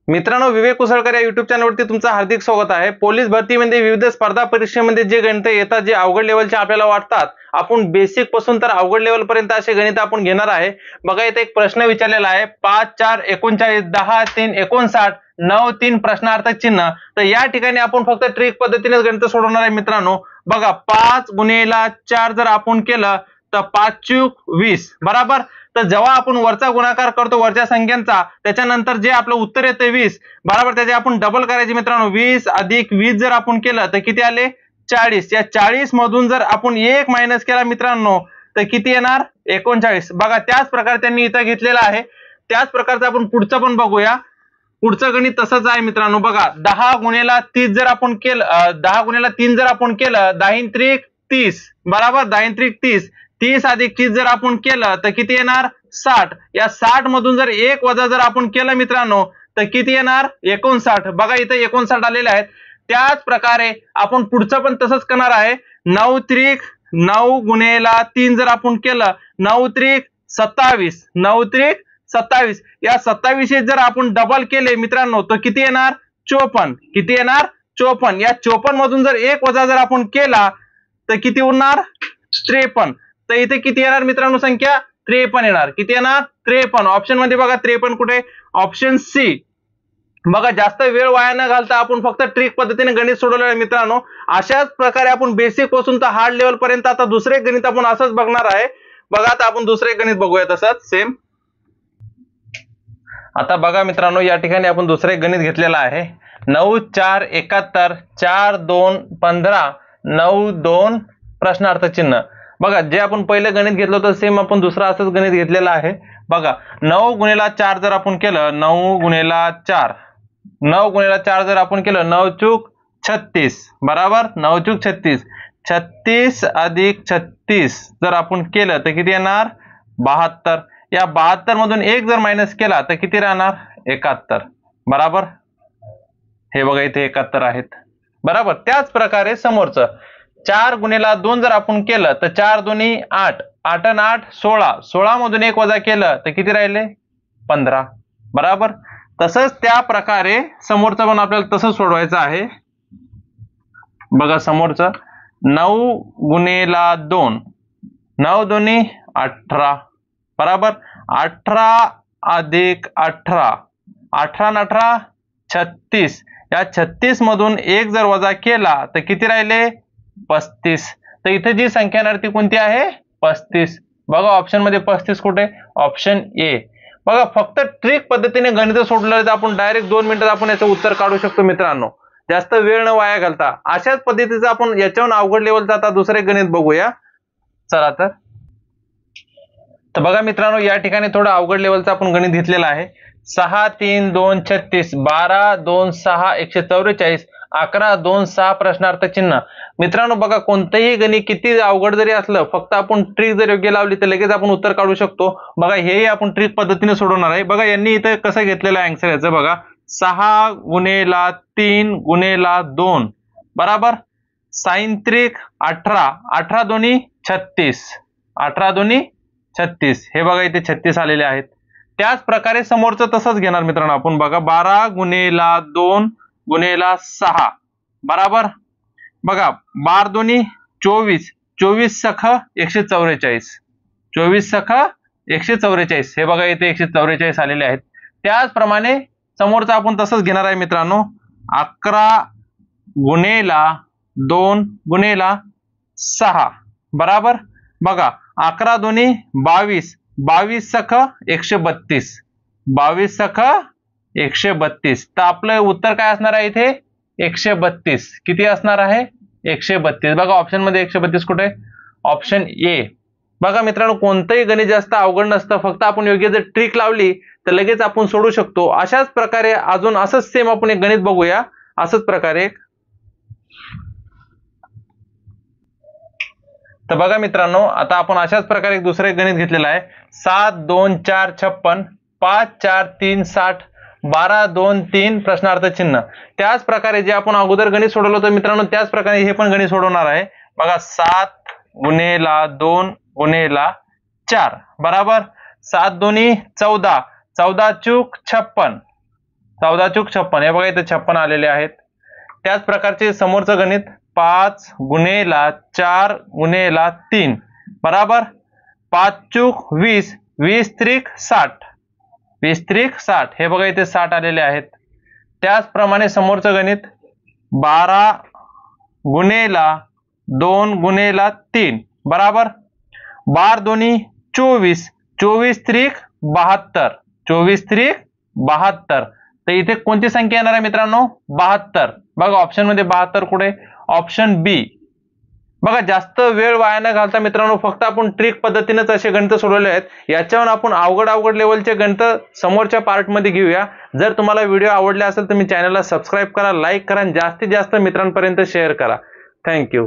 मित्रांनो, विवेक कुसळकर या युट्यूब चॅनलवरती तुमचं हार्दिक स्वागत आहे। पोलीस भरतीमध्ये विविध स्पर्धा परीक्षेमध्ये जे गणित येतात, जे अवघड लेवलचे आपल्याला वाटतात, आपण बेसिक पासून तर अवघड लेवल पर्यंत असे गणित आपण घेणार आहे। बघा, इथे एक प्रश्न विचारलेला आहे, 5 4 39 10 3 59 9 3 प्रश्नार्थक चिन्ह। तर या ठिकाणी आपण फक्त ट्रिक पद्धतीने गणित सोडवणार आहे मित्रांनो। बघा, 5 गुणिले 4 जर आपण केलं तर 5 चूक 20 बरोबर। तर जेव्हा आपण वरचा गुणाकार करतो वरच्या संख्यांचा, त्याच्यानंतर जे आपलं उत्तर येते 20 बरोबर, त्याचे आपण डबल करायचे मित्रांनो। 20 अधिक 20 जर आपण केलं तर किती आले 40। या 40 मधून जर आपण 1 मायनस केला मित्रांनो तर किती येणार 39। बघा, त्याच प्रकारे त्यांनी इथं घेतलेला आहे। त्याच प्रकारचं आपण पुढचं पण बघूया। पुढचं गणित तसंच आहे मित्रांनो। बघा, 10 गुणिले 30 जर आपण केलं 10 गुणिले 3 जर आपण केलं 10 त्रिक 30 बरोबर। 10 त्रिक 30 30 अधिक 30 जर आपण केलं तर किती येणार 60। या 60 मधून जर 1 वजा जर आपण केलं मित्रांनो तर किती येणार 59। बघा, इथे 59 आलेले आहेत। त्याच प्रकारे आपण पुढचं पण तसंच करणार आहे। 9 त्रिक 9 गुणिले 3 जर आपण केलं 9 त्रिक 27 9 त्रिक 27। या 27 जर आपण डबल केले मित्रांनो तर किती येणार 54। किती येणार 54। या 54 मधून जर 1 वजा जर आपण केला तर किती होणार 53। तर इथे किती येणार मित्रांनो संख्या 53 येणार। किती येणार 53। ऑप्शन मध्ये बघा 53 कुठे, ऑप्शन सी। बघा, जास्त वेळ वाया न घालता आपण फक्त ट्रिक पद्धतीने गणित सोडवलेलं आहे मित्रांनो। अशाच प्रकारे आपण बेसिक पासून तर हार्ड लेवल पर्यंत आता दुसरे गणित आपण असंच बघणार आहे। बघा, आता आपण दुसरे गणित बघूया तसंच सेम। आता बघा मित्रांनो, या ठिकाणी आपण दुसरे गणित घेतलेलं आहे। 9 4 71 4 2 15 9 2 प्रश्नार्थक चिन्ह। बघा, जे आपण पहिले गणित घेतलं होतं सेम आपण दुसरा असंच गणित घेतलेलं आहे। बघा, 9 गुणिले 4 जर आपण केलं 9 गुणिले 4 9 गुणिले 4 जर आपण केलं 9 चूक 36 बरोबर। 9 चूक 36 36 अधिक 36 जर आपण केलं तर किती येणार 72। या 72 मधून 1 जर मायनस केला तर किती राहणार 71 बरोबर। हे बघा, इथे 71 आहेत बरोबर। त्याच प्रकारे समोरचं 4 गुणिले 2 जर आपण केलं तर 4 दुनी 8 8 आणि 8 16 16 मधून 1 वजा केलं तर किती राहिले 15 बरोबर। तसंच त्या प्रकारे समोरचं पण आपल्याला तसंच सोडवायचं आहे। बघा, समोरचं 9 गुणिले 2 9 दुनी 18 बरोबर। 18 अधिक 18 18 आणि 18 36। या 36 मधून 1 जर वजा केला तर किती राहिले 35। तर इथे जी संख्या येणार ती कोणती आहे 35। बघा, ऑप्शन मध्ये 35 कुठे, ऑप्शन ए। बघा, फक्त ट्रिक पद्धतीने गणित सोडलं तर आपण डायरेक्ट 2 मिनिटात आपण याचं उत्तर काढू शकतो मित्रांनो, जास्त वेळ न वाया घालता। अशाच पद्धतीचं आपण याच्याहून अवघड लेवलचं आता दुसरे गणित बघूया। चला तर बघा मित्रांनो, या ठिकाणी थोडं अवघड लेवलचं आपण गणित घेतलेलं आहे। 6 3 2 36 12 2 6 144 11 2 6 प्रश्नार्थक चिन्ह। मित्रांनो, बघा, कोणतंही गणित किती अवघड जरी असलं, फक्त आपण ट्रिक जर योग्य लावली तर लगेच आपण उत्तर काढू शकतो। बघा, हेही आपण ट्रिक पद्धतीने सोडवणार आहे। बघा, यांनी इथे कसं घेतलेलं आहे आन्सर याचं बघा, 6 गुणिले 3 गुणिले 2 बरोबर। साइन त्रिक 18 18 दोन्ही 36 18 दोन्ही 36। हे बघा, इथे 36 आलेले आहेत। त्याच प्रकारे समोरचं तसंच घेणार मित्रांनो आपण। बघा, 12 गुणिले 2 गुणिले 6 बरोबर। बघा, 12 दोन्ही 24 24 सख 144 24 सख 144। हे बघा, इथे 144 आलेले आहेत। त्याचप्रमाणे समोरचं आपण तसंच घेणार आहे मित्रांनो। 11 गुणिले 2 गुणिले 6 बरोबर। बघा, 11 दोन्ही 22 22 सख 132 22 सख 132। तर आपलं उत्तर काय असणार आहे इथे 132। किती असणार आहे 132। बघा, ऑप्शन मध्ये 132 कुठे, ऑप्शन ए। बघा मित्रांनो, कोणतंही गणित जास्त अवघड नसतं, फक्त आपण योग्य जर ट्रिक लावली तर लगेच आपण सोडू शकतो। अशाच प्रकारे अजून असंच सेम आपण एक गणित बघूया। असंच प्रकारे तर बघा मित्रांनो, आता आपण अशाच प्रकारे एक दुसरे गणित घेतलेलं आहे। 7 2 4 56 5 4 3 60 12 2 3 प्रश्नार्थक चिन्ह। त्याच प्रकारे जे आपण अगोदर गणित सोडवलं होतं मित्रांनो, त्याच प्रकारे हे पण गणित सोडवणार आहे। बघा, 7 गुणिले 2 गुणिले 4 बरोबर। 7 दोन्ही 14 14 चूक 56 14 चूक 56, हे बघा इथे 56 आलेले आहेत. त्याच प्रकारचे समोरचं गणित 5 गुणेला 4 गुणेला 3 बराबर 5 चूक 20, 20 त्रिक 60, 20 त्रिक 60, हे बघा इथे 60 आलेले आहेत. त्याचप्रमाणे समोरचं गणित 12 गुणेला 2 गुणेला 3 बराबर 12 दोन्ही 24, 24 त्रिक 72, 24 त्रिक 72. तर इथे कोणती संख्या येणार आहे मित्रांनो? 72. बघा ऑप्शन मध्ये 72 कुठे? ऑप्शन बी. बघा जास्त वेळ वाया न घालता मित्रांनो फक्त आपण ट्रिक पद्धतीनेच असे गणित सोडवले आहेत. याच्यावर आपण अवघड लेवलचे गणित समोरच्या पार्ट मध्ये घेऊया. जर तुम्हाला व्हिडिओ आवडला असेल तर मी चॅनलला सबस्क्राईब करा, लाईक करा आणि जास्तीत जास्त मित्रांपर्यंत शेअर करा. थँक्यू.